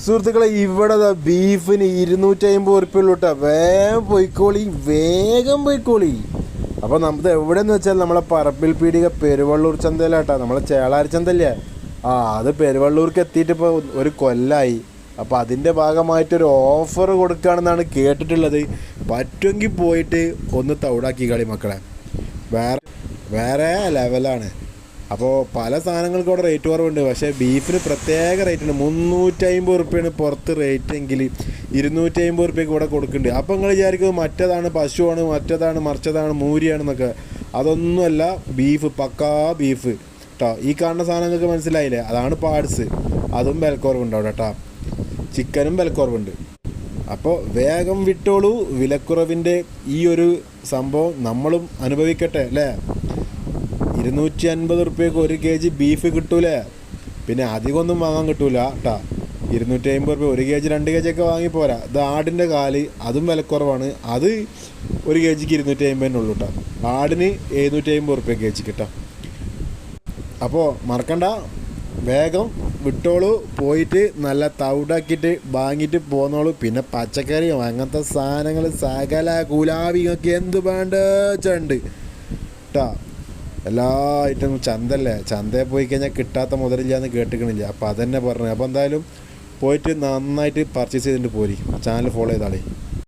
സുഹൃത്തുക്കളെ ഇവിടെ ബീഫിന് 250 ഉറുപ്പിയുള്ളൂ കേട്ടോ. വേഗം പോയിക്കോളി. അപ്പോൾ നമുക്ക് എവിടെയെന്ന് വെച്ചാൽ നമ്മളെ പറമ്പിൽ പീടിക പെരുവള്ളൂർ ചന്തയിലാട്ടോ. നമ്മളെ ചേളാരി ചന്തല്ലേ, അത് പെരുവള്ളൂർക്ക് എത്തിയിട്ട് ഇപ്പോൾ ഒരു കൊല്ലമായി. അപ്പോൾ അതിൻ്റെ ഭാഗമായിട്ടൊരു ഓഫർ കൊടുക്കുകയാണെന്നാണ് കേട്ടിട്ടുള്ളത്. പറ്റുമെങ്കിൽ പോയിട്ട് ഒന്ന് തൗടാക്കി കളി മക്കളെ, വേറെ ലെവലാണ്. അപ്പോൾ പല സാധനങ്ങൾക്ക് അവിടെ റേറ്റ് കുറവുണ്ട്, പക്ഷേ ബീഫിന് പ്രത്യേക റേറ്റ് ഉണ്ട്. 350 ഉറുപ്പ്യാണ് പുറത്ത് റേറ്റ് എങ്കിൽ 250 ഉറുപ്പ്യക്ക് ഇവിടെ കൊടുക്കുന്നുണ്ട്. അപ്പോൾ നിങ്ങൾ വിചാരിക്കും മറ്റേതാണ് പശുവാണ്, മറ്റേതാണ് മറിച്ചതാണ് മൂരിയാണെന്നൊക്കെ. അതൊന്നുമല്ല, ബീഫ് പക്കാ ബീഫ് കേട്ടോ. ഈ കാണുന്ന സാധനങ്ങൾക്ക് മനസ്സിലായില്ലേ, അതാണ് പാർട്സ്. അതും വിലക്കുറവുണ്ട് അവിടെ കേട്ടോ. ചിക്കനും വിലക്കുറവുണ്ട്. അപ്പോൾ വേഗം വിട്ടോളൂ. വിലക്കുറവിൻ്റെ ഈ ഒരു സംഭവം നമ്മളും അനുഭവിക്കട്ടെ അല്ലേ. 250 ഉറുപ്പ്യക്ക് 1 kg ബീഫ് കിട്ടൂലേ. പിന്നെ അധികമൊന്നും വാങ്ങാൻ കിട്ടൂല കേട്ടോ. 250 ഉറുപ്പ്യ 1 kg 2 kg ഒക്കെ വാങ്ങിപ്പോരാ. ഇത് ആടിൻ്റെ കാല്, അതും വിലക്കുറവാണ്. അത് 1 kgക്ക് 250 ഉള്ളൂ കേട്ടോ. ആടിന് 750 ഉറുപ്പ്യ kg കിട്ടാം. അപ്പോൾ മറക്കണ്ട, വേഗം വിട്ടോളൂ. പോയിട്ട് നല്ല തവിടാക്കിയിട്ട് വാങ്ങിയിട്ട് പോന്നോളൂ. പിന്നെ പച്ചക്കറിയും അങ്ങനത്തെ സാധനങ്ങൾ സകല ഗുലാബിയൊക്കെ എന്ത് വേണ്ട ചണ്ട് കേട്ടോ. എല്ലാ ഐറ്റം ചന്തല്ലേ, ചന്തയിൽ പോയി കഴിഞ്ഞാൽ കിട്ടാത്ത മുതലില്ല എന്ന് കേട്ടിക്കണില്ല. അപ്പോൾ അതന്നെ പറഞ്ഞു. അപ്പോൾ എന്തായാലും പോയിട്ട് നന്നായിട്ട് പർച്ചേസ് ചെയ്തിട്ട് പോരി. Channel follow ചെയ്താളേ.